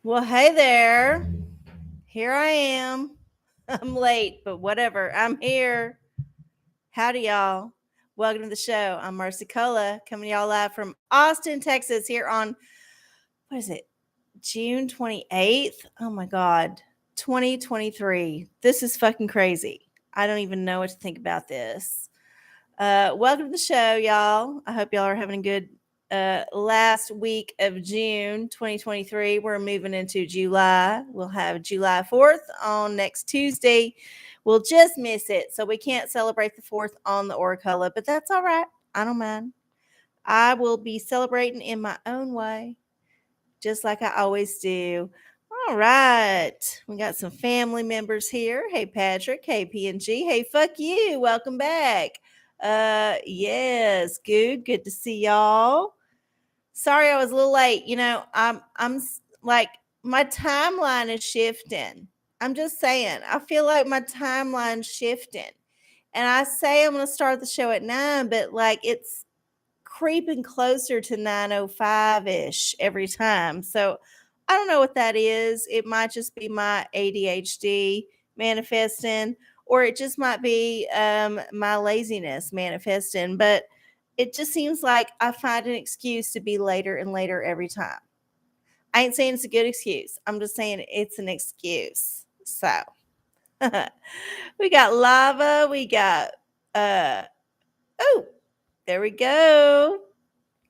Well, hey there. Here I am. I'm late, but whatever. I'm here. Howdy, y'all. Welcome to the show. I'm Marcy Cola, coming to y'all live from Austin, Texas, here on, what is it, June 28th? Oh my God, 2023. This is fucking crazy. I don't even know what to think about this. Welcome to the show, y'all. I hope y'all are having a good last week of June 2023. We're moving into July. We'll have July 4th on next Tuesday. We'll just miss it. So we can't celebrate the 4th on the OraCola, but that's all right. I don't mind. I will be celebrating in my own way, just like I always do. All right. We got some family members here. Hey, Patrick. Hey, P&G. Hey, fuck you. Welcome back. Yes, good to see y'all. Sorry I was a little late. Like my timeline is shifting. I'm just saying. I feel like my timeline's shifting. And I say I'm going to start the show at 9, but like it's creeping closer to 9:05ish every time. So I don't know what that is. It might just be my ADHD manifesting, or it just might be my laziness manifesting. But it just seems like I find an excuse to be later and later every time. I ain't saying it's a good excuse. I'm just saying it's an excuse. So we got lava. We got oh, there we go.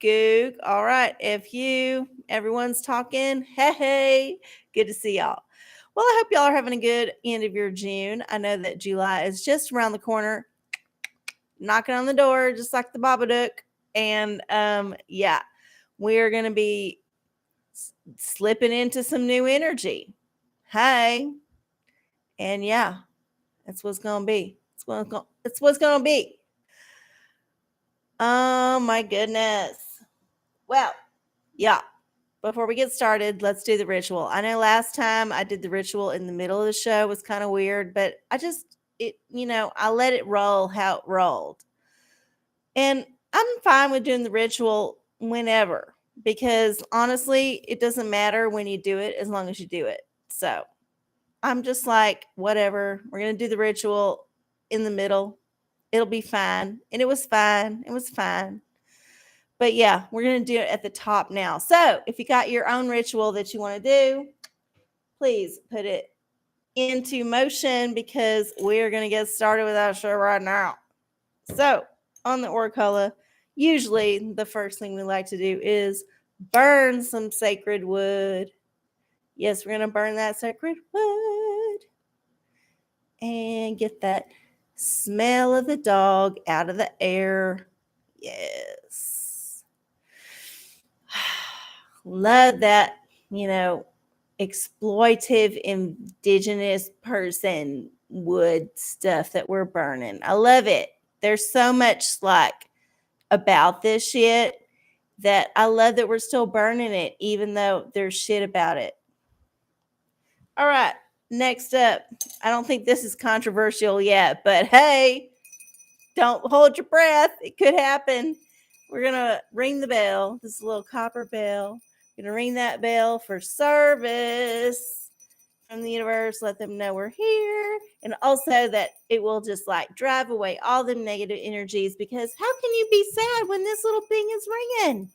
Goog. All right. FU. Everyone's talking. Hey. Good to see y'all. Well, I hope y'all are having a good end of your June. I know that July is just around the corner, knocking on the door, just like the Babadook. And yeah, we're going to be slipping into some new energy. Hey. And yeah, that's what's going to be. It's what's going to be. Oh, my goodness. Well, yeah. Before we get started, let's do the ritual. I know last time I did the ritual in the middle of the show. It was kind of weird, but I let it roll how it rolled. And I'm fine with doing the ritual whenever, because honestly, it doesn't matter when you do it as long as you do it. So I'm just like, whatever. We're going to do the ritual in the middle. It'll be fine. And it was fine. It was fine. But yeah, we're going to do it at the top now. So if you got your own ritual that you want to do, please put it into motion, because we're going to get started with our show right now. So on the OraCola, usually the first thing we like to do is burn some sacred wood. Yes, we're going to burn that sacred wood and get that smell of the dog out of the air. Yes. Love that, exploitive indigenous person wood stuff that we're burning. I love it. There's so much like about this shit that I love that we're still burning it, even though there's shit about it. All right, next up. I don't think this is controversial yet, but hey, don't hold your breath. It could happen. We're going to ring the bell. This is a little copper bell. We're going to ring that bell for service from the universe. Let them know we're here. And also that it will just like drive away all the negative energies, because how can you be sad when this little thing is ringing?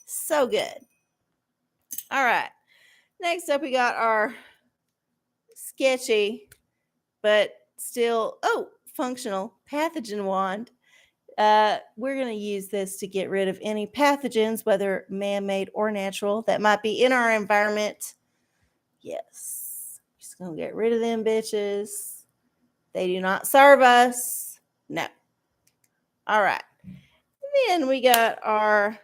So good. All right. Next up, we got our sketchy, but still, functional pathogen wand. We're going to use this to get rid of any pathogens, whether man-made or natural, that might be in our environment. Yes. Just going to get rid of them bitches. They do not serve us. No. All right. Then we got our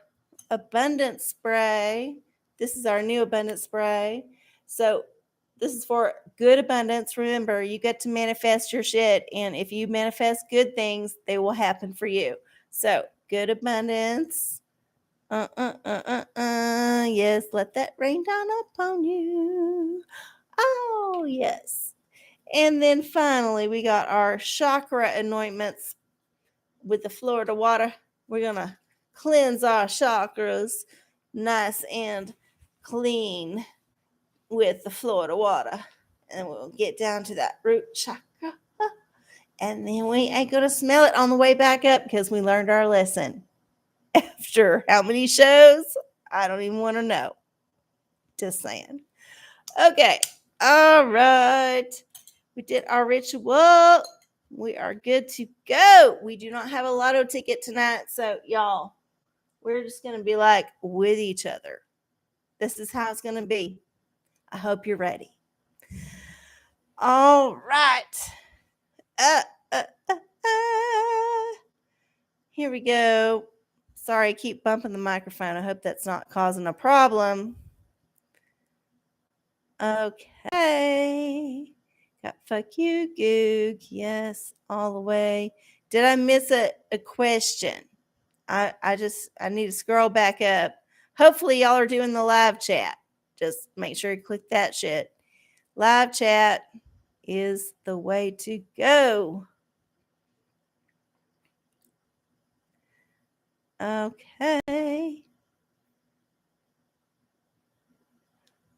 abundance spray. This is our new abundance spray. So this is for good abundance. Remember, you get to manifest your shit. And if you manifest good things, they will happen for you. So good abundance. Yes, let that rain down upon you. Oh, yes. And then finally, we got our chakra anointments with the Florida water. We're going to cleanse our chakras nice and clean. with the Florida water. And we'll get down to that root chakra. And then we ain't going to smell it on the way back up because we learned our lesson. After how many shows? I don't even want to know. Just saying. Okay. All right. We did our ritual. We are good to go. We do not have a lotto ticket tonight. So, y'all, we're just going to be like with each other. This is how it's going to be. I hope you're ready. All right. Here we go. Sorry, I keep bumping the microphone. I hope that's not causing a problem. Okay. Got fuck you, Goog. Yes, all the way. Did I miss a question? I need to scroll back up. Hopefully y'all are doing the live chat. Just make sure you click that shit. Live chat is the way to go. Okay.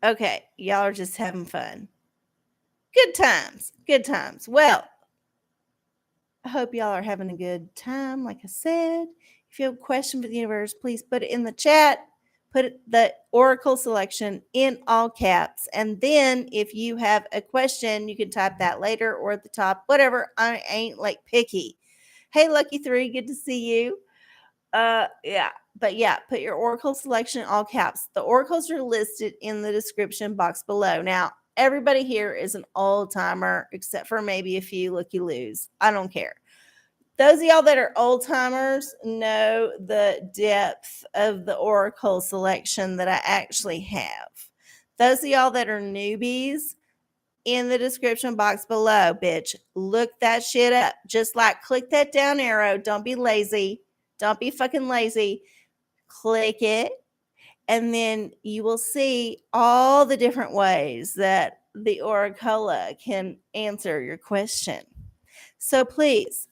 Okay, y'all are just having fun. Good times. Good times. Well, I hope y'all are having a good time. Like I said, if you have a question for the universe, please put it in the chat. Put the Oracle selection in all caps. And then if you have a question, you can type that later or at the top, whatever. I ain't like picky. Hey, Lucky 3, good to see you. Yeah. But yeah, put your Oracle selection in all caps. The oracles are listed in the description box below. Now, everybody here is an old timer, except for maybe a few looky-loos. I don't care. Those of y'all that are old timers know the depth of the Oracle selection that I actually have. Those of y'all that are newbies, in the description box below, bitch, look that shit up. Just like click that down arrow. Don't be lazy. Don't be fucking lazy. Click it. And then you will see all the different ways that the OraCola can answer your question. So please,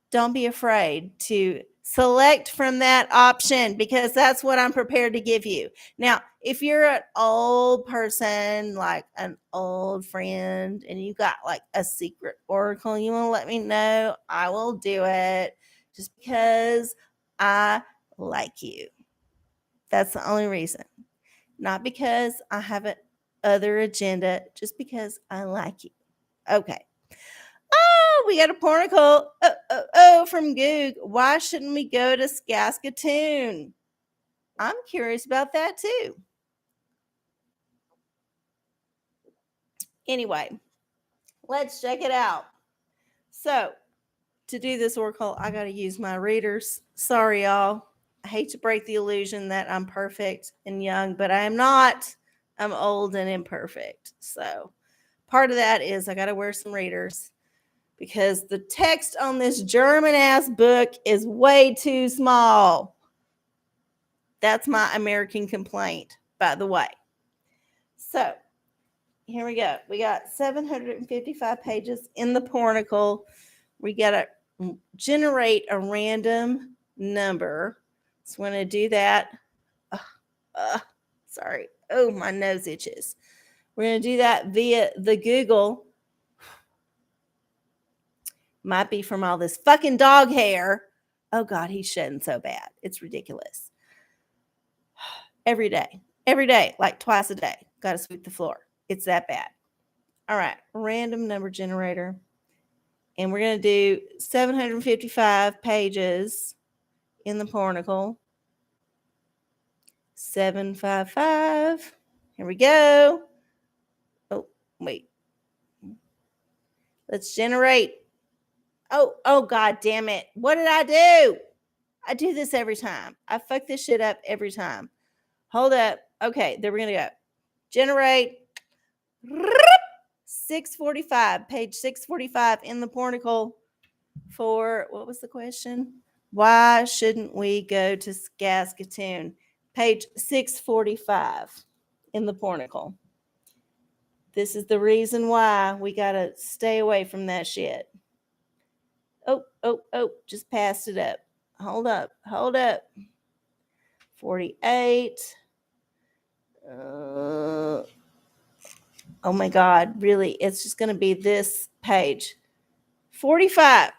don't be afraid to select from that option because that's what I'm prepared to give you. Now, if you're an old person, like an old friend, and you got like a secret oracle, you want to let me know, I will do it just because I like you. That's the only reason. Not because I have an other agenda, just because I like you. Okay. Oh, we got a pornicle. From Goog. Why shouldn't we go to Saskatoon? I'm curious about that too. Anyway, let's check it out. So, to do this oracle, I got to use my readers. Sorry, y'all. I hate to break the illusion that I'm perfect and young, but I am not. I'm old and imperfect. So, part of that is I got to wear some readers because the text on this German ass book is way too small. That's my American complaint, by the way. So, here we go. We got 755 pages in the pornicle. We got to generate a random number. So, we're going to do that. Sorry. Oh, my nose itches. We're going to do that via the Google. Might be from all this fucking dog hair. Oh, God, he's shedding so bad. It's ridiculous. Every day, like twice a day. Got to sweep the floor. It's that bad. All right, random number generator. And we're going to do 755 pages in the pornicle. 755. Here we go. Oh, wait. Let's generate. Oh, God damn it. What did I do? I do this every time. I fuck this shit up every time. Hold up. Okay, there we're going to go. Generate. 645, page 645 in the pornicle for, what was the question? Why shouldn't we go to Saskatoon? Page 645 in the pornicle. This is the reason why we got to stay away from that shit. Oh, just passed it up. Hold up. 48. Oh my God, really? It's just going to be this page. 45.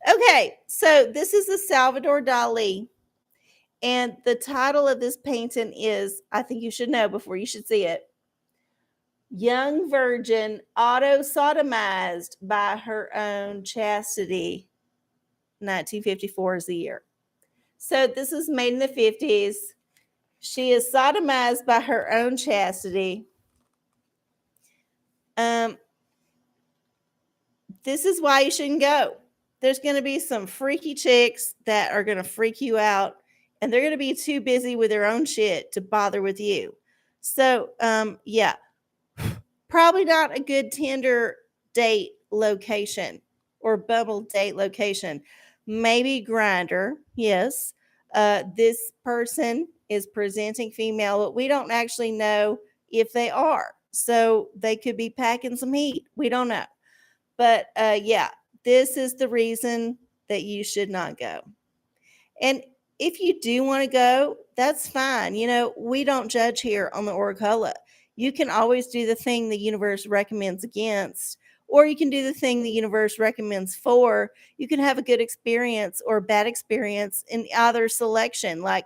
Okay, so this is the Salvador Dali. And the title of this painting is, I think you should know before you should see it, Young Virgin Auto-Sodomized by Her Own Chastity. 1954 is the year. So this was made in the 50s. She is sodomized by her own chastity. This is why you shouldn't go. There's going to be some freaky chicks that are going to freak you out, and they're going to be too busy with their own shit to bother with you. So, yeah, probably not a good Tinder date location or Bumble date location. Maybe Grindr, yes. This person is presenting female, but we don't actually know if they are. So they could be packing some heat. We don't know. But yeah, this is the reason that you should not go. And if you do want to go, that's fine. You know, we don't judge here on the OraCola. You can always do the thing the universe recommends against, or you can do the thing the universe recommends for. You can have a good experience or a bad experience in either selection. Like,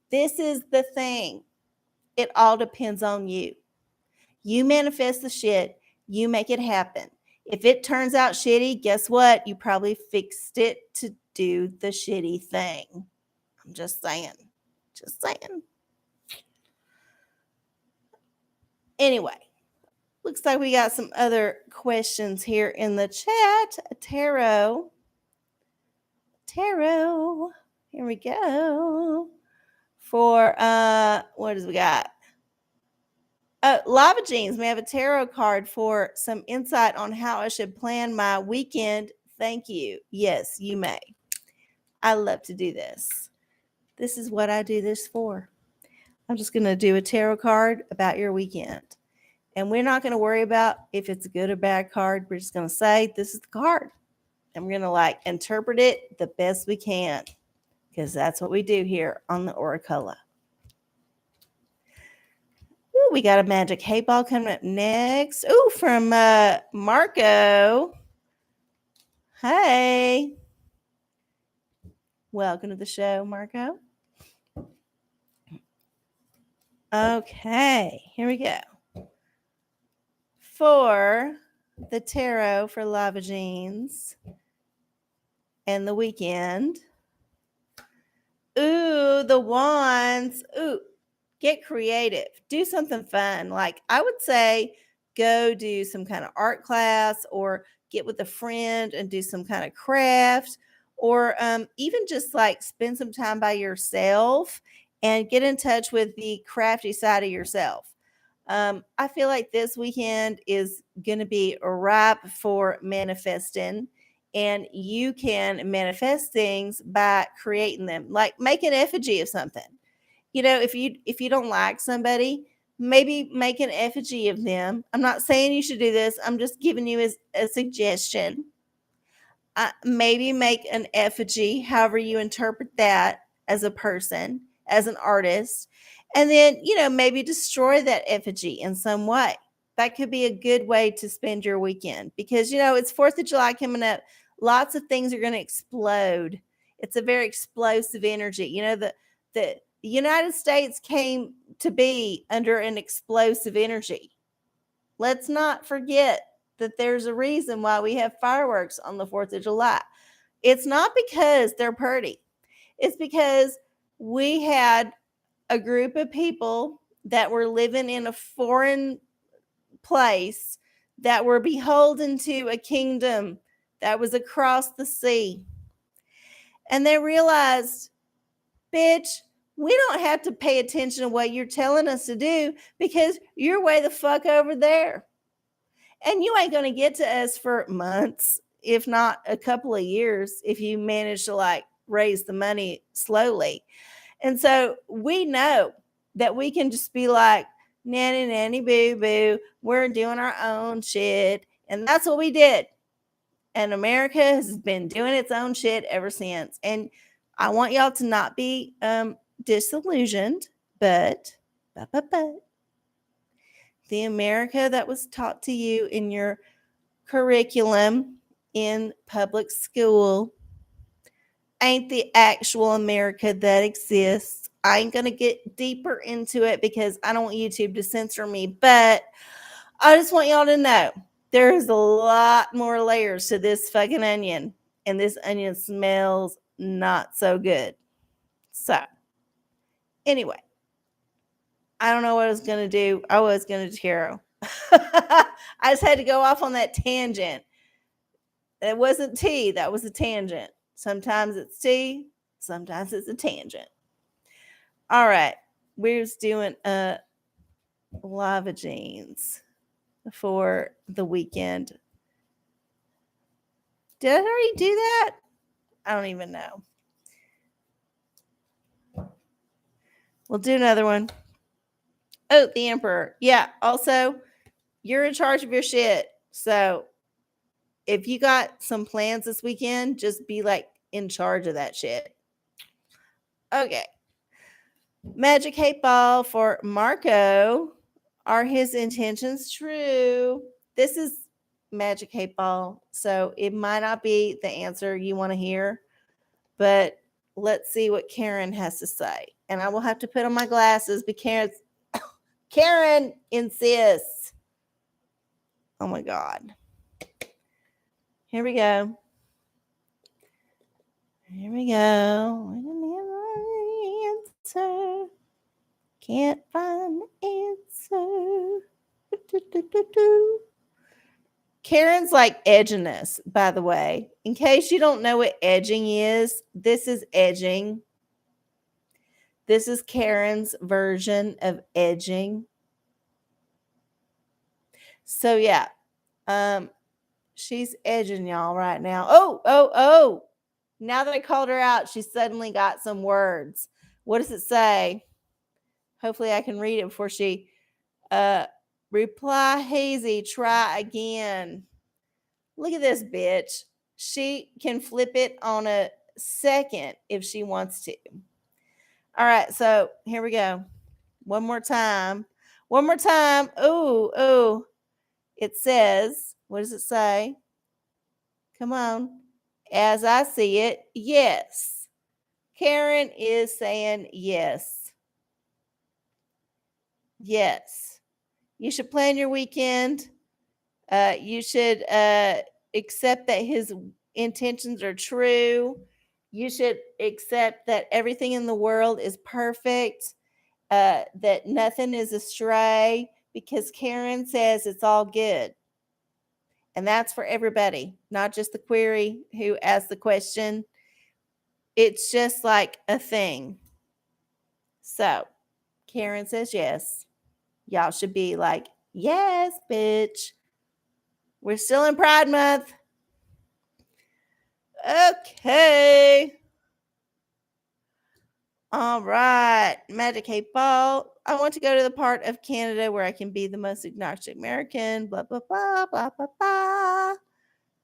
this is the thing. It all depends on you. You manifest the shit, you make it happen. If it turns out shitty, guess what? You probably fixed it to do the shitty thing. I'm just saying. Just saying. Anyway, looks like we got some other questions here in the chat. Tarot. Here we go. For what does we got? Lava Jeans, may I have a tarot card for some insight on how I should plan my weekend? Thank you. Yes, you may. I love to do this. This is what I do this for. I'm just going to do a tarot card about your weekend. And we're not going to worry about if it's a good or bad card. We're just going to say, this is the card. And we're going to interpret it the best we can. Because that's what we do here on the OraCola. Ooh, we got a magic hay ball coming up next. Ooh, from Marco. Hey. Welcome to the show, Marco. Okay, here we go. For the tarot for Lava Jeans and the weekend. Ooh, the wands. Ooh, get creative. Do something fun. Like, I would say go do some kind of art class or get with a friend and do some kind of craft, or even just spend some time by yourself and get in touch with the crafty side of yourself. I feel like this weekend is going to be ripe for manifesting, and you can manifest things by creating them. Like, make an effigy of something. You know, if you don't like somebody, maybe make an effigy of them. I'm not saying you should do this. I'm just giving you a suggestion. Maybe make an effigy, however you interpret that, as a person, as an artist. And then, maybe destroy that effigy in some way. That could be a good way to spend your weekend because, it's 4th of July coming up. Lots of things are going to explode. It's a very explosive energy. The United States came to be under an explosive energy. Let's not forget that there's a reason why we have fireworks on the 4th of July. It's not because they're pretty. It's because we had a group of people that were living in a foreign place that were beholden to a kingdom that was across the sea. And they realized, bitch, we don't have to pay attention to what you're telling us to do because you're way the fuck over there. And you ain't going to get to us for months, if not a couple of years, if you manage to raise the money slowly. And so we know that we can just be like, nanny, nanny, boo, boo. We're doing our own shit. And that's what we did. And America has been doing its own shit ever since. And I want y'all to not be disillusioned. But, the America that was taught to you in your curriculum in public school ain't the actual America that exists. I ain't going to get deeper into it because I don't want YouTube to censor me, but I just want y'all to know there's a lot more layers to this fucking onion, and this onion smells not so good. So, anyway, I don't know what I was going to do. I was going to tarot. I just had to go off on that tangent. It wasn't tea, that was a tangent. Sometimes it's tea, sometimes it's a tangent. All right, we're just doing lava jeans for the weekend. Did I already do that? I don't even know. We'll do another one. Oh, the Emperor. Yeah, also, you're in charge of your shit. So if you got some plans this weekend, just be like in charge of that shit. Okay. Magic 8 Ball for Marco. Are his intentions true? This is Magic 8 Ball, so it might not be the answer you want to hear, but let's see what Karen has to say. And I will have to put on my glasses because Karen insists. Oh my God. Here we go. Here we go. Answer. Can't find the answer. Karen's like edginess, by the way. In case you don't know what edging is, this is edging. This is Karen's version of edging. So yeah, she's edging y'all right now. Oh. Now that I called her out, she suddenly got some words. What does it say? Hopefully I can read it before she reply hazy, try again. Look at this bitch. She can flip it on a second if she wants to. All right, so here we go. One more time. Oh. It says, what does it say? Come on. As I see it, yes. Karen is saying yes. Yes. You should plan your weekend. You should accept that his intentions are true. You should accept that everything in the world is perfect, that nothing is astray, because Karen says it's all good. And that's for everybody, not just the query who asked the question. It's just like a thing. So Karen says yes. Y'all should be like, yes, bitch. We're still in Pride Month. Okay. All right. Magic 8 Ball. I want to go to the part of Canada where I can be the most agnostic American. Blah, blah, blah, blah, blah, blah.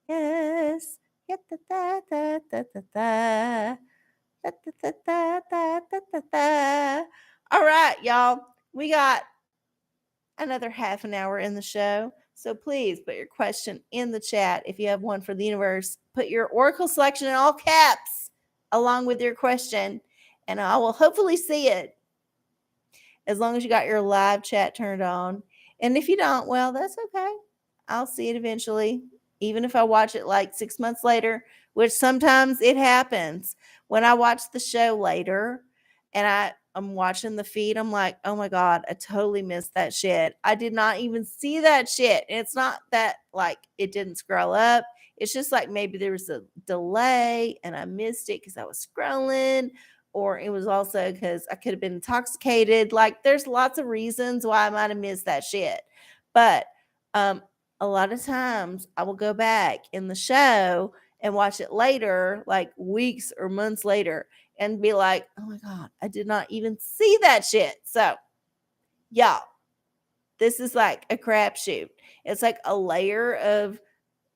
Yes. Da, da, da, da, da, da. Da, da, da, da, da, da, da. All right, y'all. We got another half an hour in the show. So please put your question in the chat. If you have one for the universe, put your Oracle selection in all caps along with your question, and I will hopefully see it as long as you got your live chat turned on. And if you don't, well, that's okay. I'll see it eventually, even if I watch it like 6 months later, which sometimes it happens. When I watch the show later and I'm watching the feed, I'm like, oh my God, I totally missed that shit. I did not even see that shit. And it's not that like it didn't scroll up. It's just like maybe there was a delay and I missed it because I was scrolling, or it was also because I could have been intoxicated. Like there's lots of reasons why I might have missed that shit. But a lot of times I will go back in the show and watch it later, like weeks or months later, and be like, oh my God, I did not even see that shit. So, y'all, this is like a crapshoot. It's like a layer of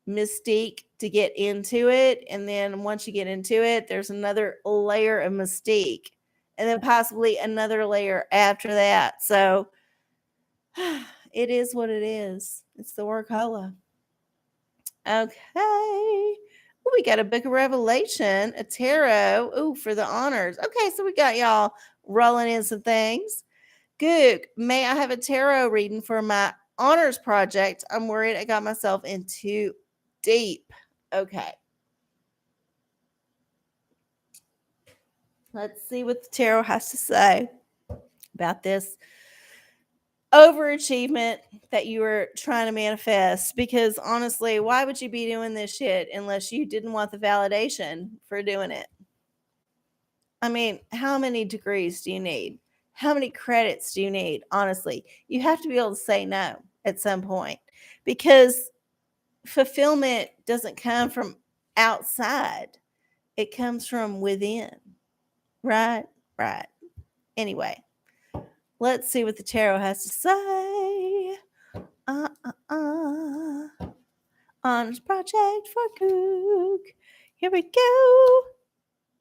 mystique to get into it. And then once you get into it, there's another layer of mystique. and then possibly another layer after that. So it is what it is. It's the OraCola. Okay. Ooh, we got a book of Revelation, a tarot. Ooh, for the honors. Okay, so we got y'all rolling in some things. Goog, may I have a tarot reading for my honors project? I'm worried I got myself in too deep. Okay. Let's see what the tarot has to say about this overachievement that you were trying to manifest. Because honestly, why would you be doing this shit unless you didn't want the validation for doing it? I mean, how many degrees do you need? How many credits do you need? Honestly, you have to be able to say no at some point, because fulfillment doesn't come from outside, it comes from within. Right? Right. Anyway, let's see what the tarot has to say. Honors project for Cook. Here we go.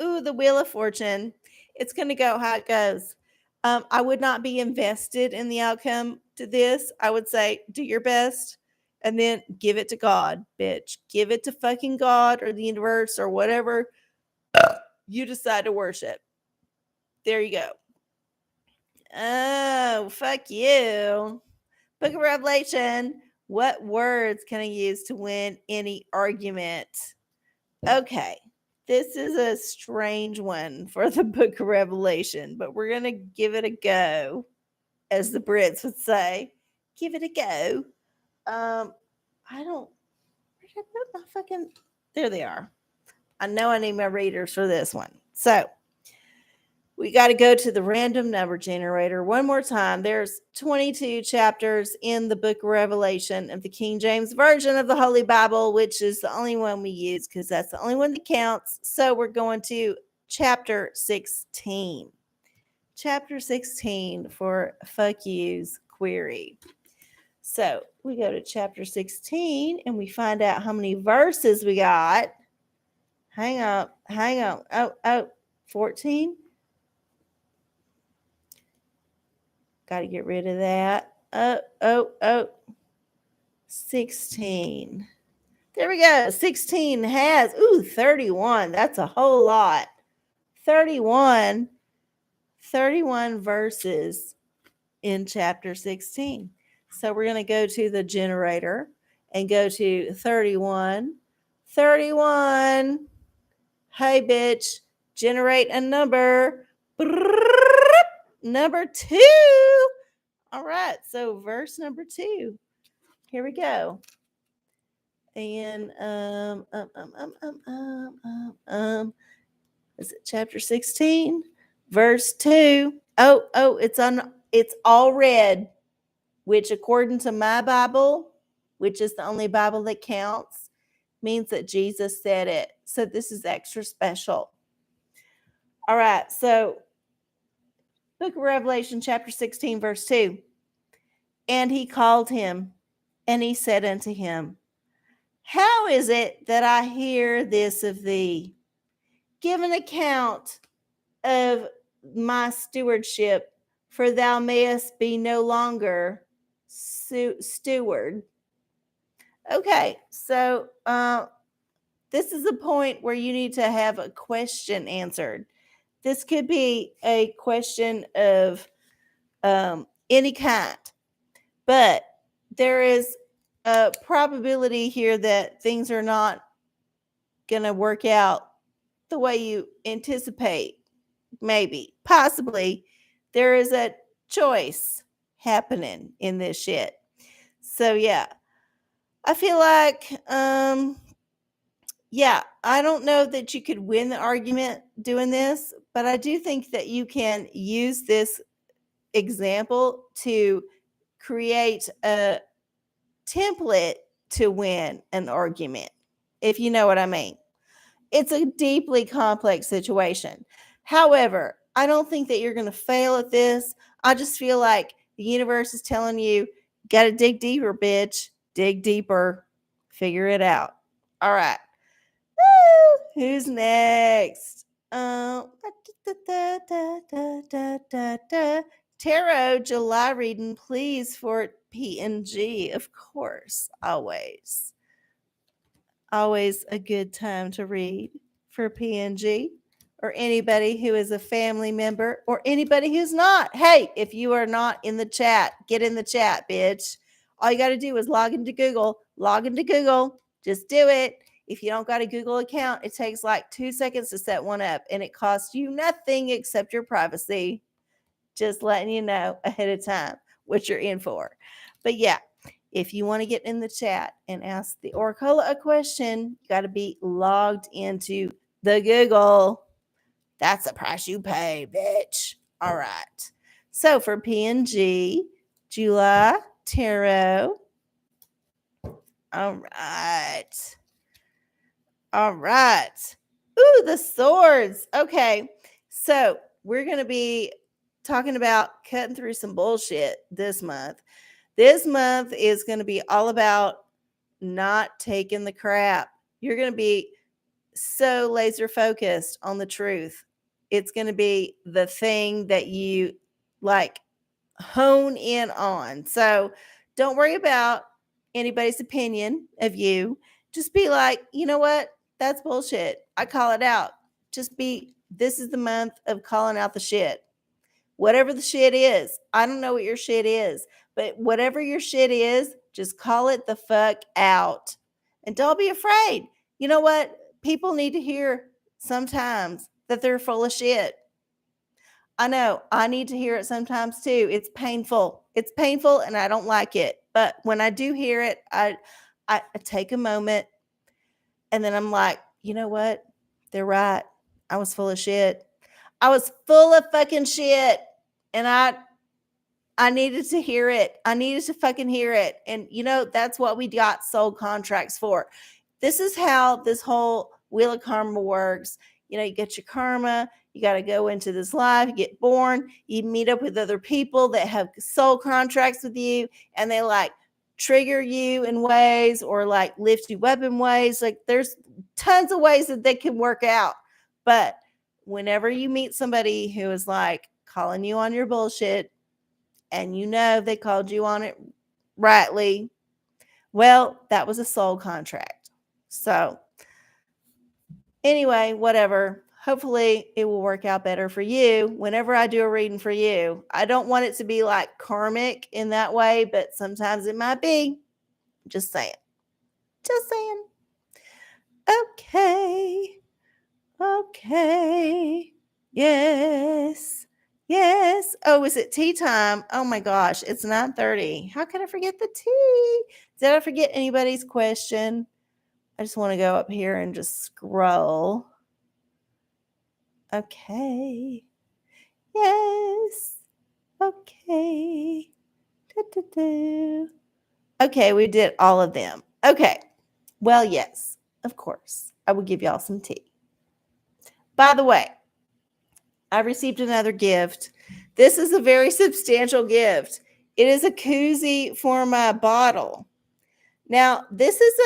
Ooh, the Wheel of Fortune. It's going to go how it goes. I would not be invested in the outcome to this. I would say, do your best and then give it to God, bitch. Give it to fucking God or the universe or whatever you decide to worship. There you go. Oh, fuck you. Book of Revelation. What words can I use to win any argument? Okay. This is a strange one for the Book of Revelation, but we're going to give it a go, as the Brits would say. Give it a go. I don't. Where did I put my fucking. There they are. I know I need my readers for this one. So we got to go to the random number generator one more time. There's 22 chapters in the Book of Revelation of the King James Version of the Holy Bible, which is the only one we use because that's the only one that counts. So we're going to chapter 16. Chapter 16 for Fuck You's query. So we go to chapter 16 and we find out how many verses we got. Hang on. Oh, 14. Got to get rid of that. 16. There we go. 16 has, 31. That's a whole lot. 31 verses in chapter 16. So we're going to go to the generator and go to 31. 31. Hey, bitch, generate a number. Number 2. All right, so verse number 2. Here we go. And is it chapter 16, verse 2? Oh, it's all red, which according to my Bible, which is the only Bible that counts, means that Jesus said it. So this is extra special. All right, so Book of Revelation, chapter 16, verse 2. And he called him, and he said unto him, how is it that I hear this of thee? Give an account of my stewardship, for thou mayest be no longer steward. Okay, so this is a point where you need to have a question answered. This could be a question of any kind, but there is a probability here that things are not going to work out the way you anticipate. Maybe, possibly, there is a choice happening in this shit. So yeah, I feel like I don't know that you could win the argument doing this, but I do think that you can use this example to create a template to win an argument, if you know what I mean. It's a deeply complex situation. However, I don't think that you're going to fail at this. I just feel like the universe is telling you, got to dig deeper, bitch. Dig deeper. Figure it out. All right. Woo! Who's next? da, da, da, da, da, da. Tarot July reading, please, for PNG, of course, always. Always a good time to read for PNG or anybody who is a family member or anybody who's not. Hey, if you are not in the chat, get in the chat, bitch. All you got to do is log into Google. Just do it. If you don't got a Google account, it takes like 2 seconds to set one up and it costs you nothing except your privacy. Just letting you know ahead of time what you're in for. But yeah, if you want to get in the chat and ask the OraCola a question, you got to be logged into the Google. That's the price you pay, bitch. All right. So for PNG, July Tarot. All right. All right. Ooh, the swords. Okay. So we're going to be talking about cutting through some bullshit this month. This month is going to be all about not taking the crap. You're going to be so laser focused on the truth. It's going to be the thing that you like hone in on. So don't worry about anybody's opinion of you. Just be like, you know what? That's bullshit. I call it out. This is the month of calling out the shit. Whatever the shit is. I don't know what your shit is, but whatever your shit is, just call it the fuck out. And don't be afraid. You know what? People need to hear sometimes that they're full of shit. I know. I need to hear it sometimes too. It's painful. It's painful and I don't like it. But when I do hear it, I take a moment and then I'm like, you know what? They're right. I was full of shit. I was full of fucking shit. And I needed to hear it. I needed to fucking hear it. And that's what we got soul contracts for. This is how this whole wheel of karma works. You get your karma. You got to go into this life, you get born, you meet up with other people that have soul contracts with you, and they like trigger you in ways or like lift you up in ways. Like there's tons of ways that they can work out. But whenever you meet somebody who is like calling you on your bullshit and they called you on it rightly, well, that was a soul contract. So anyway, whatever. Hopefully it will work out better for you whenever I do a reading for you. I don't want it to be like karmic in that way, but sometimes it might be. Just saying. Just saying. Okay. Okay. Yes. Yes. Oh, is it tea time? Oh my gosh, it's 9:30. How could I forget the tea? Did I forget anybody's question? I just want to go up here and just scroll. Okay. Yes. Okay. Okay, we did all of them. Okay. Well, yes, of course. I will give y'all some tea. By the way, I received another gift. This is a very substantial gift. It is a koozie for my bottle. Now, this is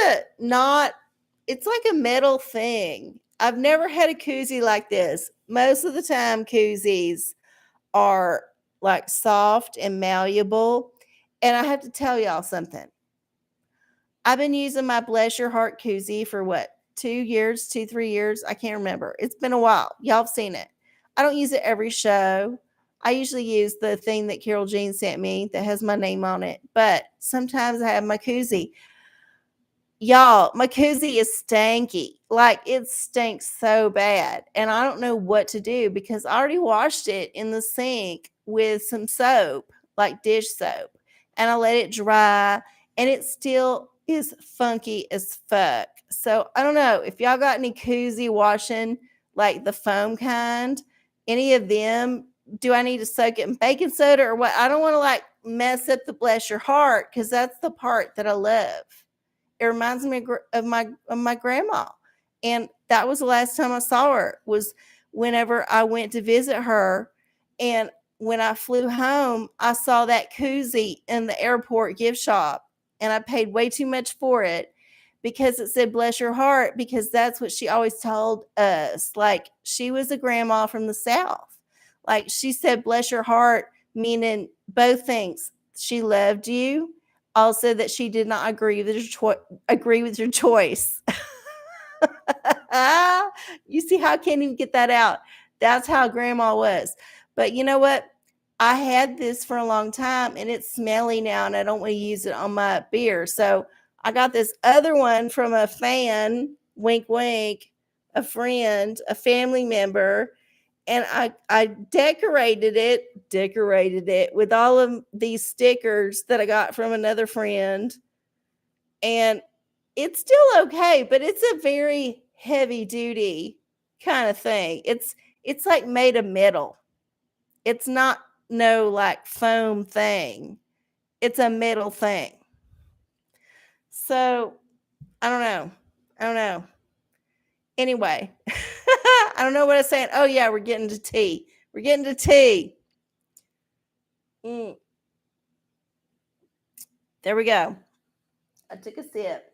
it's like a metal thing. I've never had a koozie like this. Most of the time, koozies are like soft and malleable. And I have to tell y'all something. I've been using my Bless Your Heart koozie for 3 years? I can't remember. It's been a while. Y'all have seen it. I don't use it every show. I usually use the thing that Carol Jean sent me that has my name on it. But sometimes I have my koozie. Y'all, my koozie is stanky. Like it stinks so bad. And I don't know what to do because I already washed it in the sink with some soap, like dish soap. And I let it dry and it still is funky as fuck. So I don't know if y'all got any koozie washing, like the foam kind, any of them. Do I need to soak it in baking soda or what? I don't want to like mess up the Bless Your Heart because that's the part that I love. It reminds me of my grandma. And that was the last time I saw her was whenever I went to visit her. And when I flew home, I saw that koozie in the airport gift shop and I paid way too much for it. because it said bless your heart, because that's what she always told us. Like, she was a grandma from the South. Like, she said bless your heart, meaning both things. She loved you, also that she did not agree with your choice. You see how I can't even get that out. That's how grandma was. But you know what? I had this for a long time and it's smelly now and I don't want to use it on my beer. So I got this other one from a fan, wink, wink, a friend, a family member. And I decorated it with all of these stickers that I got from another friend. And it's still okay, but it's a very heavy duty kind of thing. It's like made of metal. It's not no like foam thing. It's a metal thing. So I don't know. I don't know. Anyway, I don't know what I'm saying. Oh yeah, we're getting to tea. We're getting to tea. There we go. I took a sip.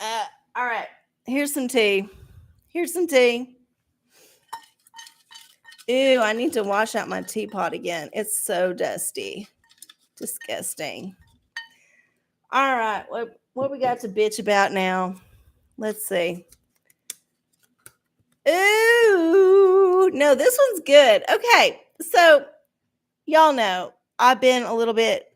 All right. Here's some tea. Here's some tea. Ew, I need to wash out my teapot again. It's so dusty. Disgusting. All right. What we got to bitch about now? Let's see. Ooh, no, this one's good. Okay. So, y'all know I've been a little bit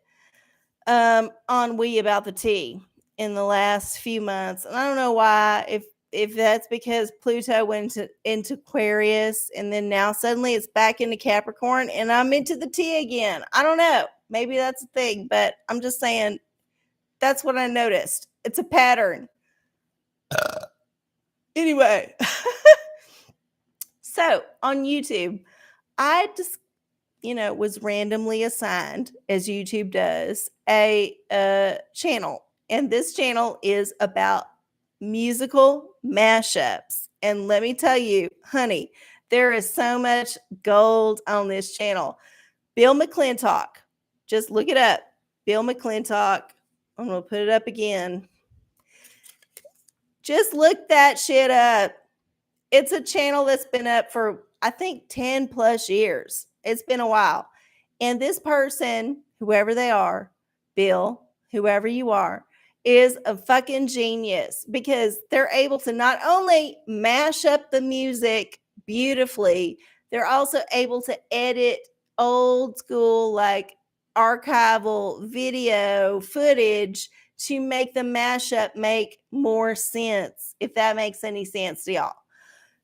on we about the tea in the last few months. And I don't know why, if that's because Pluto went into Aquarius and then now suddenly it's back into Capricorn and I'm into the tea again. I don't know. Maybe that's a thing, but I'm just saying that's what I noticed. It's a pattern. Anyway, so on YouTube, I just was randomly assigned, as YouTube does, a channel. And this channel is about musical mashups. And let me tell you, honey, there is so much gold on this channel. Bill McClintock, just look it up. Bill McClintock. I'm going to put it up again. Just look that shit up. It's a channel that's been up for, I think, 10 plus years. It's been a while. And this person, whoever they are, Bill, whoever you are, is a fucking genius because they're able to not only mash up the music beautifully, they're also able to edit old school, like archival video footage to make the mashup make more sense, if that makes any sense to y'all.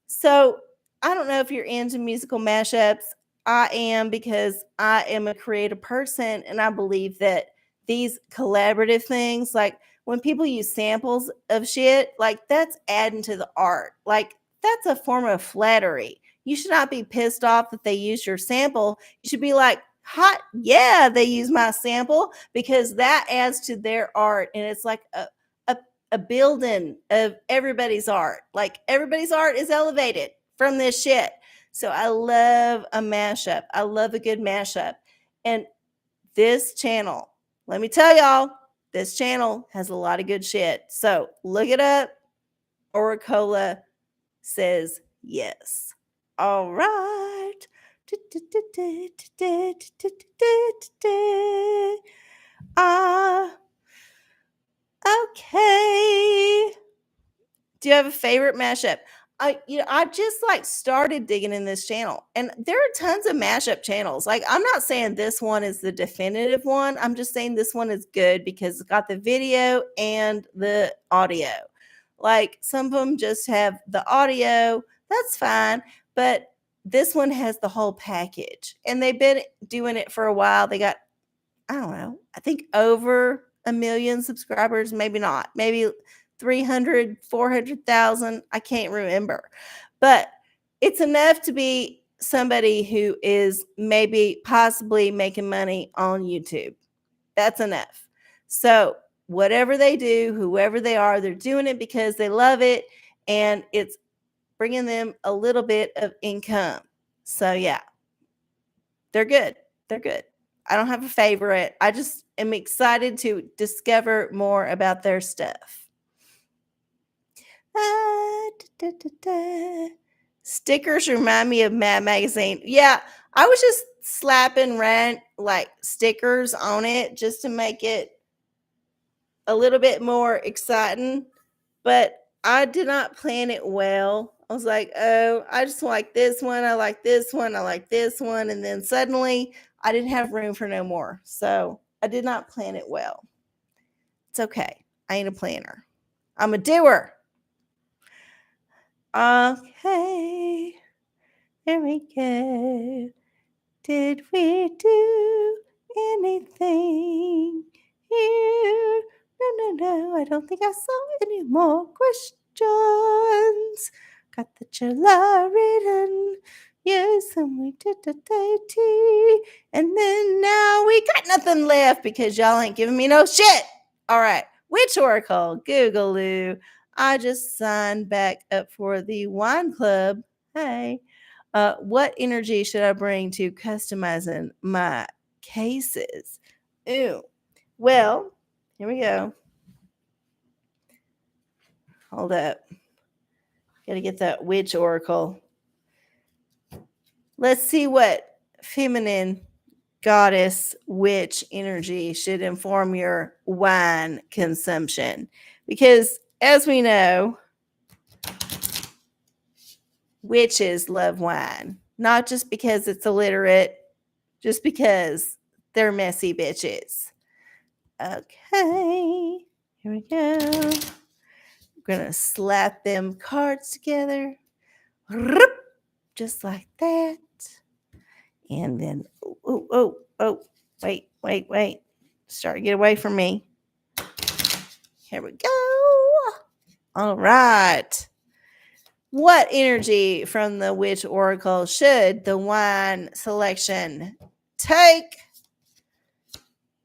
So I don't know if you're into musical mashups. I am, because I am a creative person and I believe that these collaborative things, like when people use samples of shit, like that's adding to the art. Like that's a form of flattery. You should not be pissed off that they use your sample. You should be like, hot, yeah, they use my sample, because that adds to their art. And it's like a building of everybody's art. Like everybody's art is elevated from this shit. So I love a mashup. I love a good mashup. And this channel, let me tell y'all, this channel has a lot of good shit. So look it up. OraCola says yes. All right. Okay. Do you have a favorite mashup? I just like started digging in this channel, and there are tons of mashup channels. Like, I'm not saying this one is the definitive one. I'm just saying this one is good because it's got the video and the audio. Like, some of them just have the audio. That's fine, but this one has the whole package, and they've been doing it for a while. They got, I don't know, I think over 1 million subscribers, maybe not, maybe 300, 400,000. I can't remember, but it's enough to be somebody who is maybe possibly making money on YouTube. That's enough. So whatever they do, whoever they are, they're doing it because they love it and it's bringing them a little bit of income. So yeah, they're good. They're good. I don't have a favorite. I just am excited to discover more about their stuff. Ah, da, da, da, da. Stickers remind me of Mad Magazine. Yeah, I was just slapping like stickers on it just to make it a little bit more exciting, but I did not plan it well. I was like, oh, I just like this one. I like this one. I like this one. And then suddenly I didn't have room for no more. So I did not plan it well. It's okay. I ain't a planner, I'm a doer. Okay. There we go. Did we do anything here? No. I don't think I saw any more questions. Got the July written. Yes, and we did the tea. And then now we got nothing left because y'all ain't giving me no shit. All right. Which Oracle? Googaloo. I just signed back up for the wine club. Hey. What energy should I bring to customizing my cases? Ooh. Well, here we go. Hold up. Got to get that witch oracle. Let's see what feminine goddess witch energy should inform your wine consumption. Because as we know, witches love wine. Not just because it's illiterate, just because they're messy bitches. Okay, here we go. I'm gonna slap them cards together, just like that. And then, oh, wait. Start to get away from me. Here we go. All right. What energy from the Witch Oracle should the wine selection take?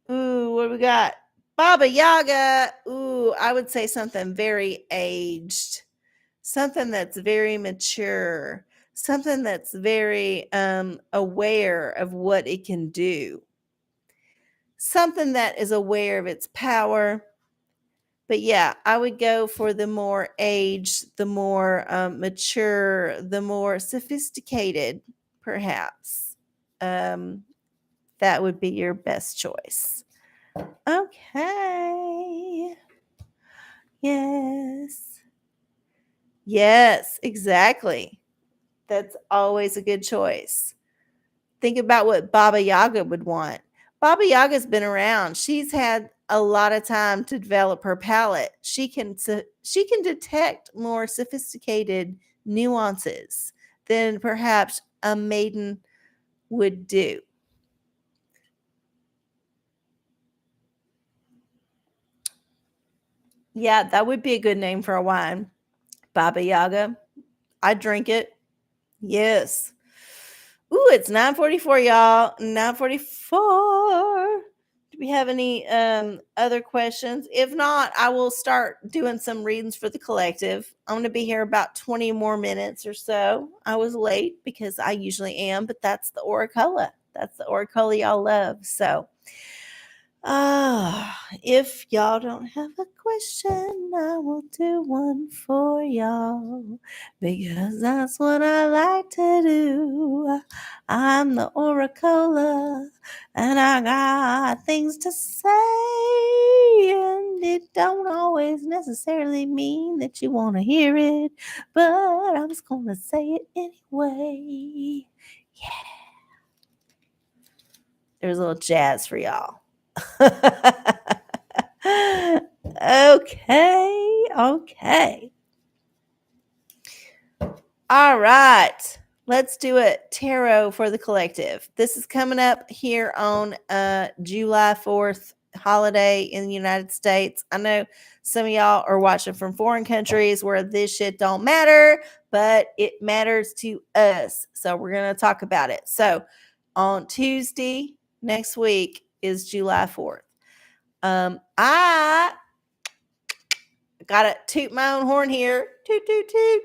Ooh, what do we got? Baba Yaga. Ooh, I would say something very aged, something that's very mature, something that's very aware of what it can do, something that is aware of its power. But yeah, I would go for the more aged, the more mature, the more sophisticated, perhaps. That would be your best choice. Okay. Yes, exactly. That's always a good choice. Think about what Baba Yaga would want. Baba Yaga's been around. She's had a lot of time to develop her palate. She can detect more sophisticated nuances than perhaps a maiden would do. Yeah, that would be a good name for a wine. Baba Yaga. I'd drink it. Yes. Ooh, it's 9:44, y'all. 9:44. Do we have any other questions? If not, I will start doing some readings for the collective. I'm going to be here about 20 more minutes or so. I was late because I usually am, but that's the OraCola. That's the OraCola y'all love. So, if y'all don't have a question, I will do one for y'all because that's what I like to do. I'm the OraCola and I got things to say, and it don't always necessarily mean that you want to hear it, but I'm just gonna say it anyway. Yeah. There's a little jazz for y'all. Okay. All right. Let's do a tarot for the collective. This is coming up here on July 4th holiday in the United States. I know some of y'all are watching from foreign countries where this shit don't matter, but it matters to us. So we're going to talk about it. So on Tuesday next week is July 4th. I gotta toot my own horn here. Toot, toot, toot.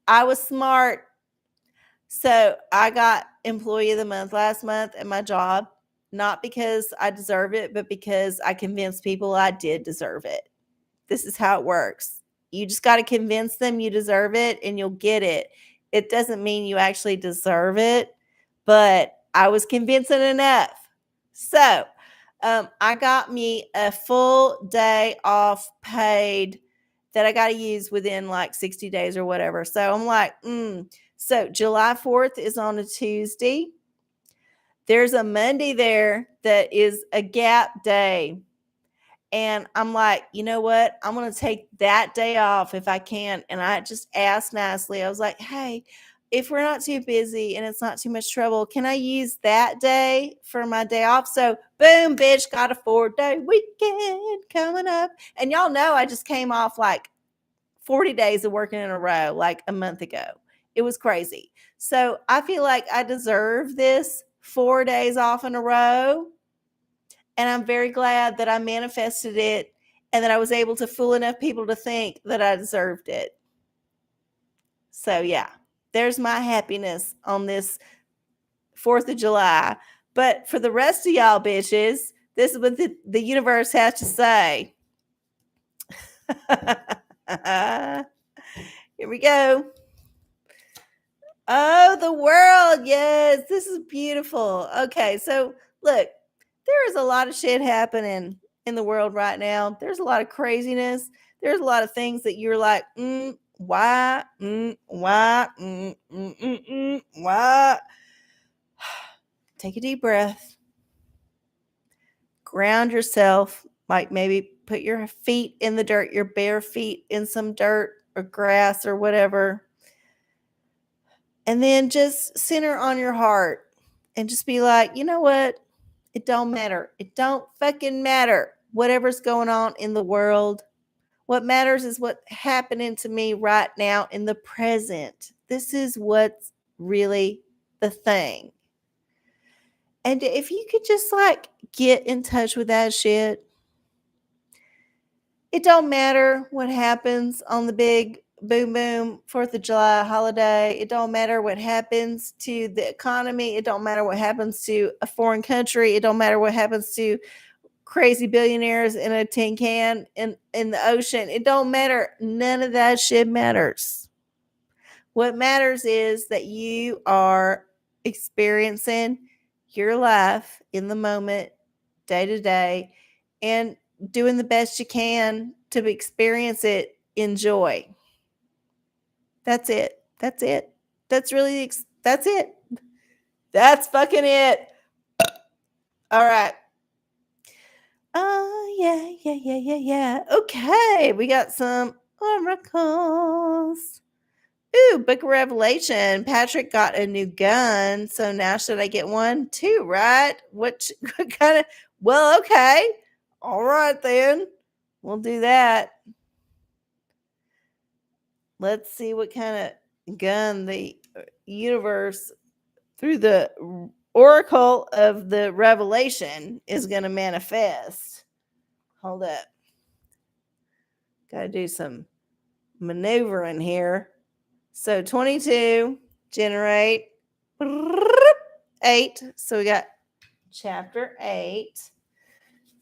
I was smart. So I got Employee of the Month last month at my job, not because I deserve it, but because I convinced people I did deserve it. This is how it works. You just got to convince them you deserve it and you'll get it. It doesn't mean you actually deserve it, but I was convincing enough. So I got me a full day off paid that I got to use within like 60 days or whatever. So I'm like, So July 4th is on a Tuesday. There's a Monday there that is a gap day. And I'm like, you know what? I'm going to take that day off if I can. And I just asked nicely. I was like, hey, if we're not too busy and it's not too much trouble, can I use that day for my day off? So boom, bitch, got a 4-day weekend coming up. And y'all know I just came off like 40 days of working in a row like a month ago. It was crazy. So I feel like I deserve this 4 days off in a row. And I'm very glad that I manifested it and that I was able to fool enough people to think that I deserved it. So, yeah, there's my happiness on this 4th of July. But for the rest of y'all bitches, this is what the universe has to say. Here we go. Oh, the world. Yes, this is beautiful. Okay, so look, there is a lot of shit happening in the world right now. There's a lot of craziness. There's a lot of things that you're like, why? Why? Why? Take a deep breath. Ground yourself. Like maybe put your feet in the dirt, your bare feet in some dirt or grass or whatever. And then just center on your heart and just be like, you know what? It don't matter. It don't fucking matter. Whatever's going on in the world. What matters is what's happening to me right now in the present. This is what's really the thing. And if you could just like get in touch with that shit, it don't matter what happens on the big boom boom 4th of July holiday. It don't matter what happens to the economy. It don't matter what happens to a foreign country. It don't matter what happens to crazy billionaires in a tin can in the ocean. It don't matter. None of that shit matters. What matters is that you are experiencing your life in the moment, day to day, and doing the best you can to experience it in joy. That's it. That's it. That's really, that's it. That's fucking it. All right. Oh, yeah. Okay. We got some oracles. Ooh, Book of Revelation. Patrick got a new gun. So now should I get one too, right? What kind of, well, okay. All right, then. We'll do that. Let's see what kind of gun the universe through the Oracle of the Revelation is going to manifest. Hold up. Got to do some maneuvering here. So 22, generate 8. So we got chapter 8.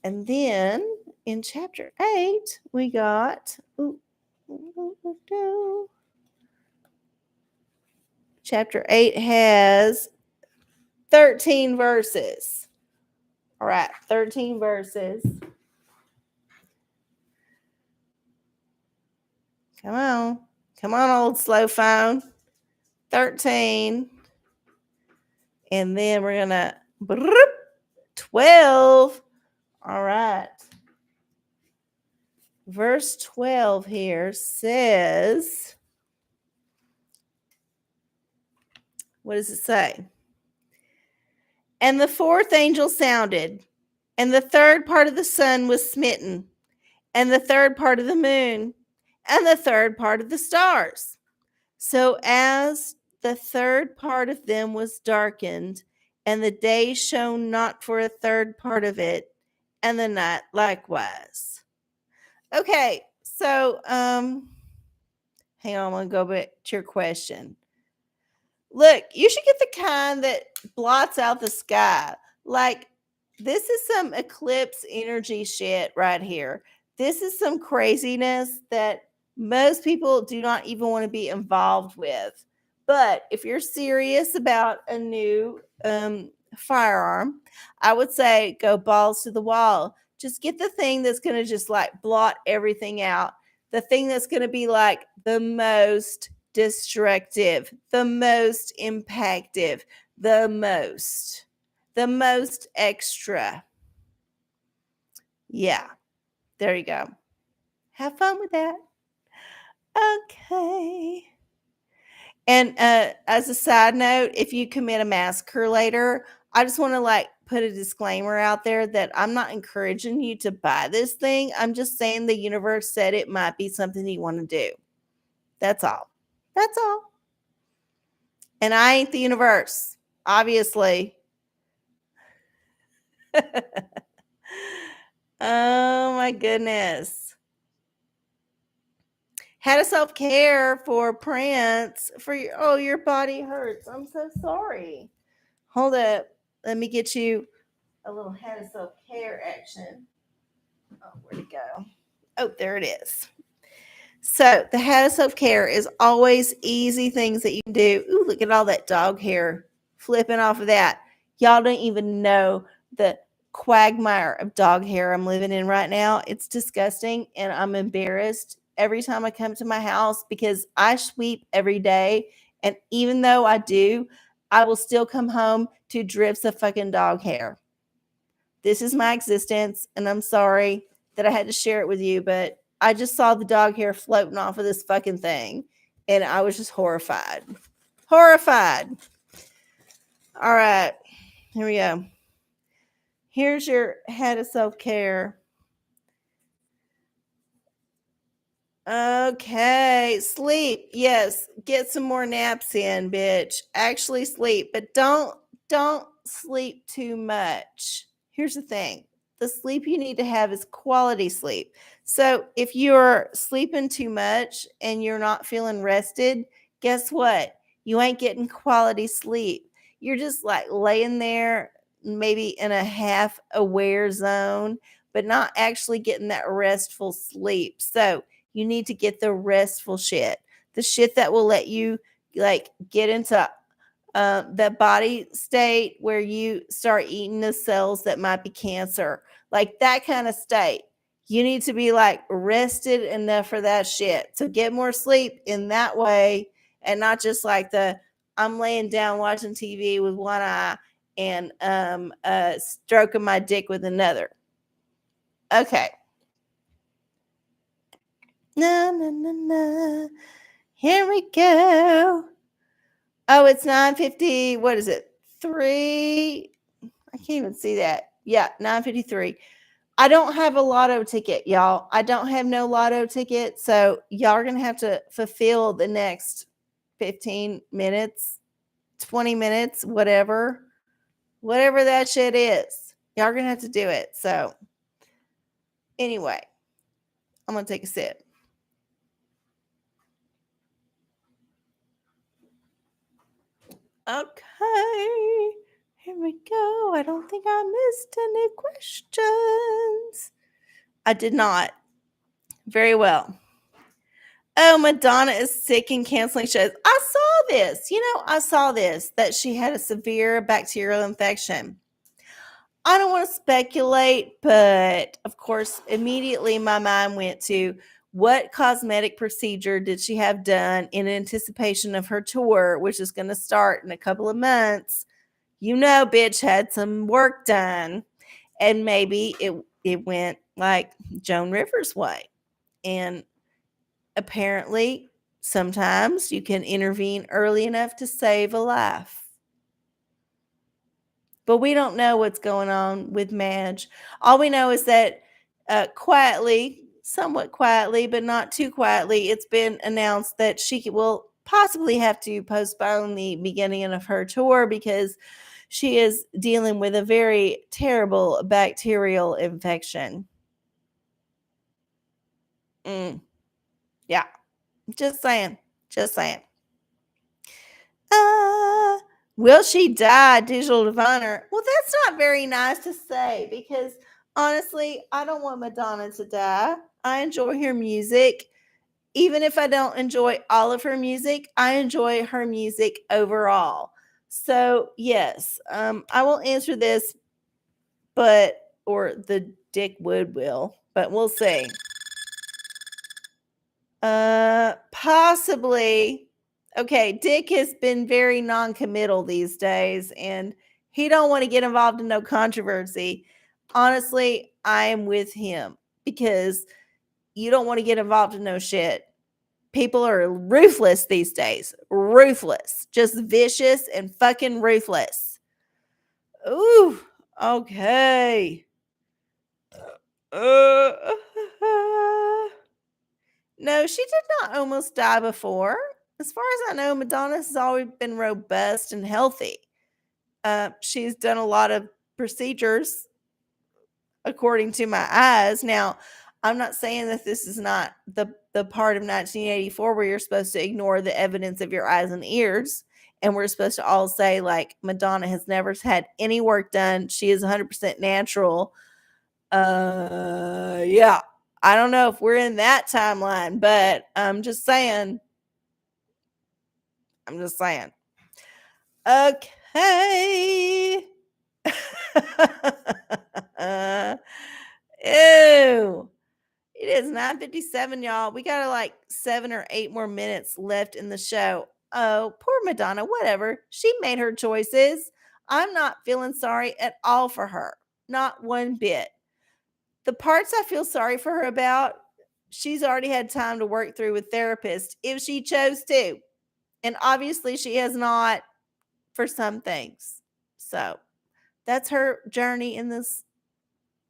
And then in chapter 8, we got chapter 8 has 13 verses. All right, 13 verses. Come on. Come on, old slow phone. 13. And then we're going to 12. All right. Verse 12 here says, what does it say? And the 4th angel sounded, and the 3rd part of the sun was smitten, and the 3rd part of the moon, and the 3rd part of the stars. So as the 3rd part of them was darkened, and the day shone not for a 3rd part of it, and the night likewise. Okay, so hang on, I'm gonna go back to your question. Look, you should get the kind that blots out the sky. Like, this is some eclipse energy shit right here. This is some craziness that most people do not even want to be involved with. But if you're serious about a new firearm, I would say go balls to the wall. Just get the thing that's going to just like blot everything out. The thing that's going to be like the most destructive, the most impactive, the most extra. Yeah, there you go. Have fun with that. Okay. And as a side note, if you commit a massacre later, I just want to like put a disclaimer out there that I'm not encouraging you to buy this thing. I'm just saying the universe said it might be something you want to do. That's all. That's all. And I ain't the universe, obviously. Oh my goodness. Had a self-care for Prince for your body hurts. I'm so sorry. Hold up. Let me get you a little head of self-care action. Oh, where'd it go? Oh, there it is. So the head of self-care is always easy things that you can do. Ooh, look at all that dog hair flipping off of that. Y'all don't even know the quagmire of dog hair I'm living in right now. It's disgusting and I'm embarrassed every time I come to my house because I sweep every day. And even though I do, I will still come home to drifts of fucking dog hair. This is my existence, and I'm sorry that I had to share it with you, but I just saw the dog hair floating off of this fucking thing, and I was just horrified. Horrified. All right, here we go. Here's your head of self-care. Okay, sleep. Yes, get some more naps in, bitch. Actually sleep, but don't sleep too much. Here's the thing. The sleep you need to have is quality sleep. So, if you're sleeping too much and you're not feeling rested, guess what? You ain't getting quality sleep. You're just like laying there maybe in a half aware zone, but not actually getting that restful sleep. So, you need to get the restful shit, the shit that will let you like get into that body state where you start eating the cells that might be cancer, like that kind of state. You need to be like rested enough for that shit. So get more sleep in that way and not just like I'm laying down watching TV with one eye and stroking my dick with another. Okay. Na na na na. Here we go. Oh, it's 9:50. What is it? 3. I can't even see that. Yeah, 9:53. I don't have a lotto ticket, y'all. I don't have no lotto ticket, so y'all are going to have to fulfill the next 15 minutes, 20 minutes, whatever. Whatever that shit is. Y'all are going to have to do it. So, anyway, I'm going to take a sip. Okay, here we go. I don't think I missed any questions. I did not. Very well. Oh, Madonna is sick and canceling shows. I saw this. I saw this, that she had a severe bacterial infection. I don't want to speculate, but of course, immediately my mind went to what cosmetic procedure did she have done in anticipation of her tour, which is going to start in a couple of months. Bitch had some work done, and maybe it went like Joan Rivers' way. And apparently, sometimes you can intervene early enough to save a life. But we don't know what's going on with Madge. All we know is that quietly, somewhat quietly, but not too quietly, it's been announced that she will possibly have to postpone the beginning of her tour because she is dealing with a very terrible bacterial infection. Yeah, just saying. Just saying. Will she die, Digital Diviner? Well, that's not very nice to say because honestly, I don't want Madonna to die. I enjoy her music. Even if I don't enjoy all of her music, I enjoy her music overall. So, yes, I will answer this, or the Dick Wood will, but we'll see. Possibly. Okay, Dick has been very non-committal these days, and he don't want to get involved in no controversy. Honestly, I am with him because you don't want to get involved in no shit. People are ruthless these days. Ruthless. Just vicious and fucking ruthless. Ooh, okay. Uh, no, she did not almost die before. As far as I know, Madonna has always been robust and healthy. She's done a lot of procedures according to my eyes. Now, I'm not saying that this is not the part of 1984 where you're supposed to ignore the evidence of your eyes and ears, and we're supposed to all say like Madonna has never had any work done. She is 100% natural. Yeah. I don't know if we're in that timeline, but I'm just saying. I'm just saying. Okay. Ew. It is 9:57, y'all. We got like 7 or 8 more minutes left in the show. Oh, poor Madonna, whatever. She made her choices. I'm not feeling sorry at all for her. Not one bit. The parts I feel sorry for her about, she's already had time to work through with therapists if she chose to. And obviously she has not for some things. So, that's her journey in this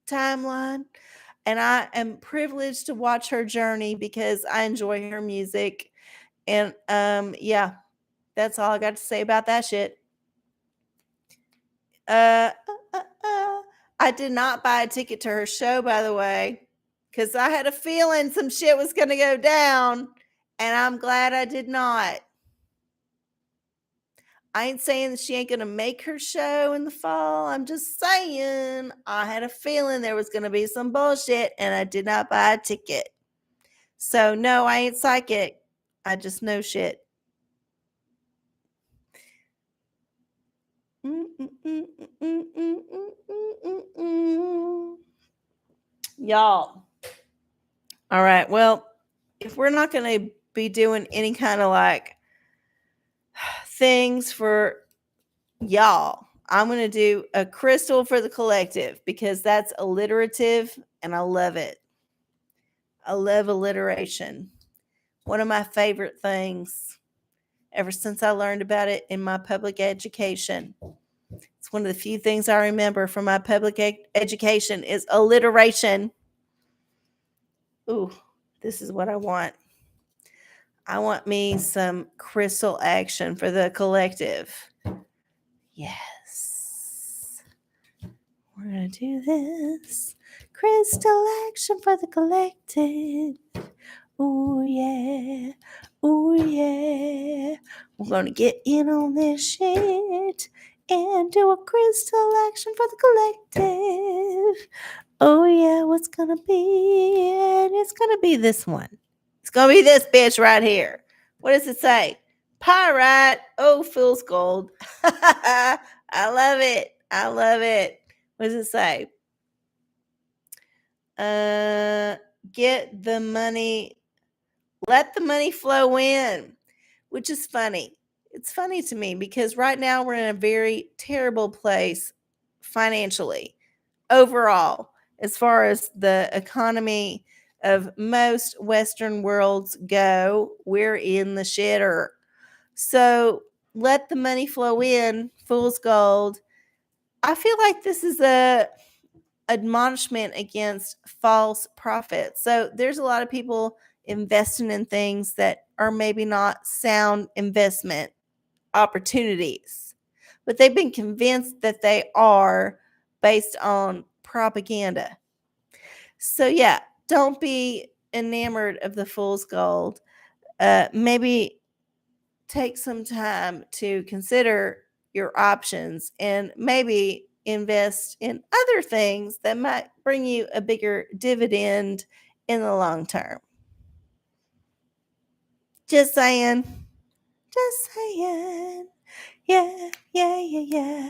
timeline. And I am privileged to watch her journey because I enjoy her music. And yeah, that's all I got to say about that shit. Uh, I did not buy a ticket to her show, by the way, because I had a feeling some shit was going to go down, and I'm glad I did not. I ain't saying that she ain't going to make her show in the fall. I'm just saying I had a feeling there was going to be some bullshit, and I did not buy a ticket. So, no, I ain't psychic. I just know shit. Y'all. All right. Well, if we're not going to be doing any kind of like things for y'all, I'm going to do a crystal for the collective because that's alliterative and I love it. I love alliteration. One of my favorite things ever since I learned about it in my public education. It's one of the few things I remember from my public education is alliteration. Ooh, this is what I want. I want me some crystal action for the collective. Yes. We're going to do this. Crystal action for the collective. Ooh, yeah. Ooh, yeah. We're going to get in on this shit and do a crystal action for the collective. Oh, yeah. What's going to be? And it's going to be this one. It's going to be this bitch right here. What does it say? Pyrite. Oh, fool's gold. I love it. I love it. What does it say? Get the money. Let the money flow in, which is funny. It's funny to me because right now we're in a very terrible place financially overall, as far as the economy of most Western worlds go. We're in the shitter. So let the money flow in, fool's gold. I feel like this is a admonishment against false profits. So there's a lot of people investing in things that are maybe not sound investment opportunities, but they've been convinced that they are based on propaganda. So yeah, don't be enamored of the fool's gold. Maybe take some time to consider your options and maybe invest in other things that might bring you a bigger dividend in the long term. Just saying. Just saying. Yeah, yeah, yeah, yeah.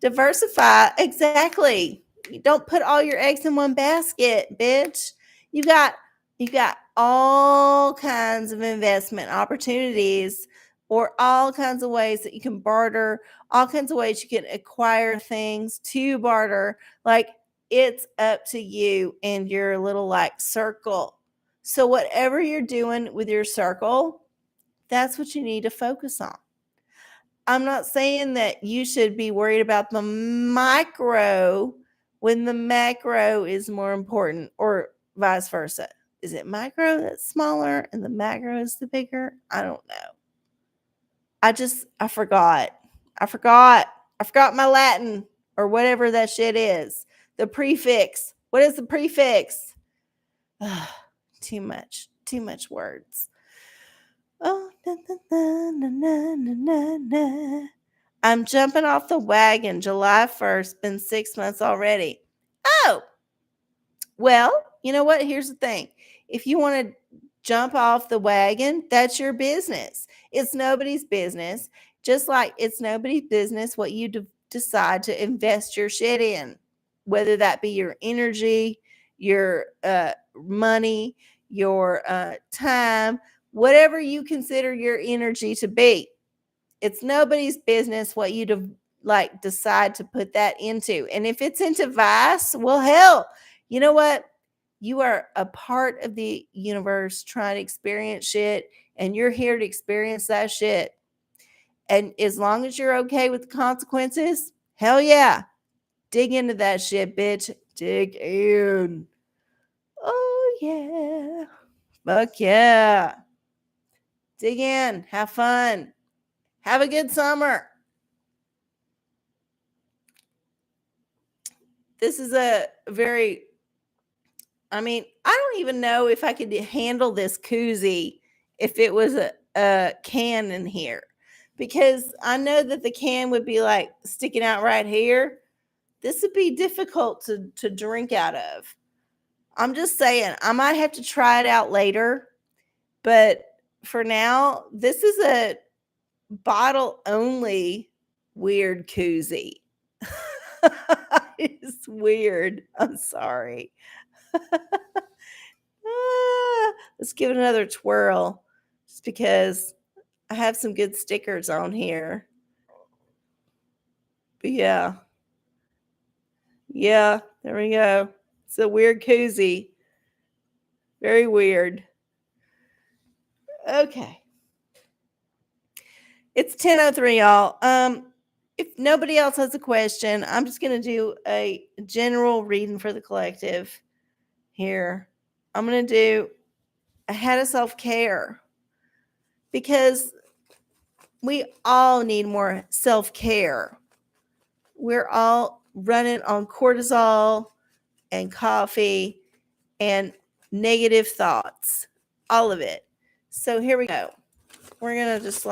Diversify. Exactly. You don't put all your eggs in one basket, bitch. You got you got all kinds of investment opportunities or all kinds of ways that you can barter, all kinds of ways you can acquire things to barter. Like it's up to you and your little like circle. So whatever you're doing with your circle, that's what you need to focus on. I'm not saying that you should be worried about the micro when the macro is more important, or vice versa. Is it micro that's smaller and the macro is the bigger? I don't know. I forgot. I forgot. I forgot my Latin or whatever that shit is. The prefix. What is the prefix? Too much. Too much words. Oh, na, na, na, na, na, na, na. I'm jumping off the wagon July 1st. Been 6 months already. Oh, well, you know what? Here's the thing. If you want to jump off the wagon, that's your business. It's nobody's business. Just like it's nobody's business what you decide to invest your shit in, whether that be your energy, your money, your time, whatever you consider your energy to be. It's nobody's business what you decide to put that into. And if it's into vice, well, hell, you know what? You are a part of the universe trying to experience shit, and you're here to experience that shit. And as long as you're okay with the consequences, hell yeah, dig into that shit, bitch. Dig in. Oh, yeah. Fuck yeah. Dig in. Have fun. Have a good summer. This is a very, I don't even know if I could handle this koozie if it was a can in here, because I know that the can would be like sticking out right here. This would be difficult to drink out of. I'm just saying, I might have to try it out later, but for now, this is a bottle only weird koozie. It's weird. I'm sorry. Let's give it another twirl just because I have some good stickers on here. But yeah. Yeah, there we go. It's a weird koozie. Very weird. Okay. It's 10:03, y'all. If nobody else has a question, I'm just going to do a general reading for the collective here. I'm going to do a head of self-care because we all need more self-care. We're all running on cortisol and coffee and negative thoughts, all of it. So here we go. We're going to just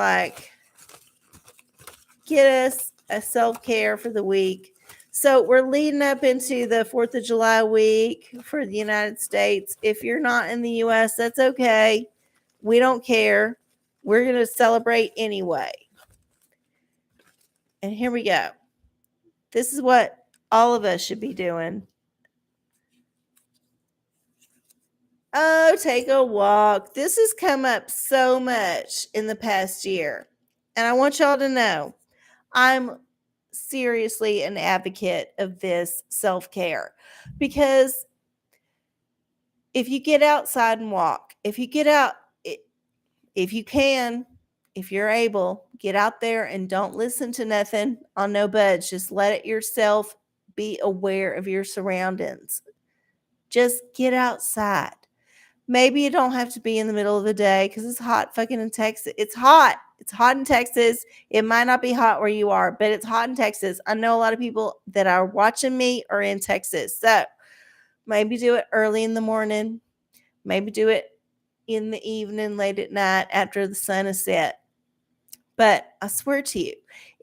get us a self-care for the week. So we're leading up into the 4th of July week for the United States. If you're not in the U.S., that's okay. We don't care. We're going to celebrate anyway. And here we go. This is what all of us should be doing. Oh, take a walk. This has come up so much in the past year. And I want y'all to know I'm seriously an advocate of this self-care, because if you get outside and walk, if you can, if you're able, get out there and don't listen to nothing on no buds. Just let it yourself be aware of your surroundings. Just get outside. Maybe you don't have to be in the middle of the day because it's hot fucking in Texas. It's hot. It's hot in Texas. It might not be hot where you are, but it's hot in Texas. I know a lot of people that are watching me are in Texas. So maybe do it early in the morning. Maybe do it in the evening, late at night after the sun is set. But I swear to you,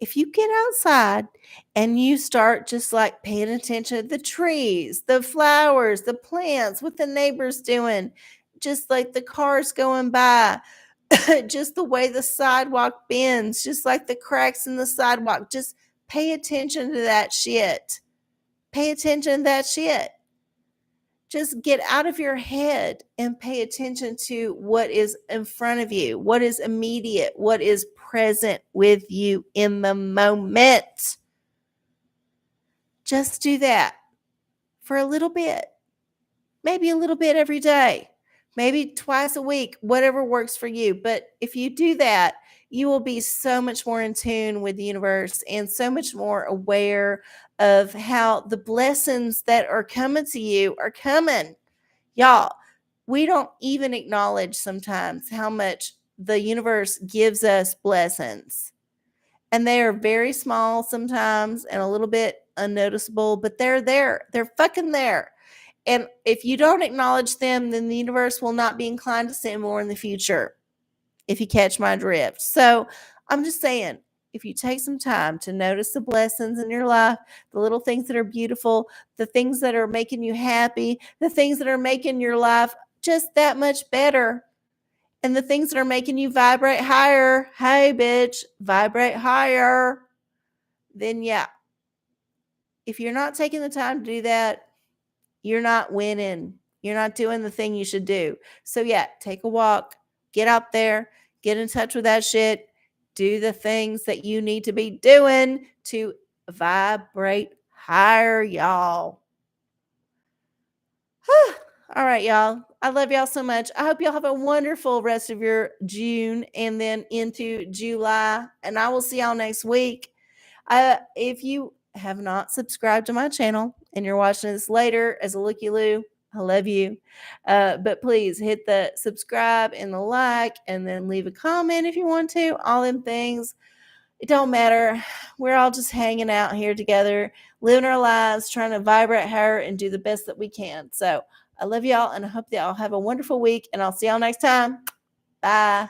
if you get outside and you start just like paying attention to the trees, the flowers, the plants, what the neighbors doing, just like the cars going by, just the way the sidewalk bends, just like the cracks in the sidewalk. Just pay attention to that shit. Pay attention to that shit. Just get out of your head and pay attention to what is in front of you, what is immediate, what is present with you in the moment. Just do that for a little bit, maybe a little bit every day, maybe twice a week, whatever works for you. But if you do that, you will be so much more in tune with the universe and so much more aware of how the blessings that are coming to you are coming. Y'all, we don't even acknowledge sometimes how much the universe gives us blessings. And they are very small sometimes and a little bit unnoticeable, but they're there. They're fucking there. And if you don't acknowledge them, then the universe will not be inclined to send more in the future, if you catch my drift. So I'm just saying, if you take some time to notice the blessings in your life, the little things that are beautiful, the things that are making you happy, the things that are making your life just that much better, and the things that are making you vibrate higher, hey, bitch, vibrate higher, then yeah. If you're not taking the time to do that, you're not winning. You're not doing the thing you should do. So yeah, take a walk, get out there, get in touch with that shit, do the things that you need to be doing to vibrate higher, y'all. All right, y'all. I love y'all so much. I hope y'all have a wonderful rest of your June and then into July. And I will see y'all next week. If you have not subscribed to my channel and you're watching this later as a looky-loo, I love you. But please hit the subscribe and the like and then leave a comment if you want to. All them things. It don't matter. We're all just hanging out here together, living our lives, trying to vibrate higher and do the best that we can. So I love y'all and I hope that y'all have a wonderful week and I'll see y'all next time. Bye.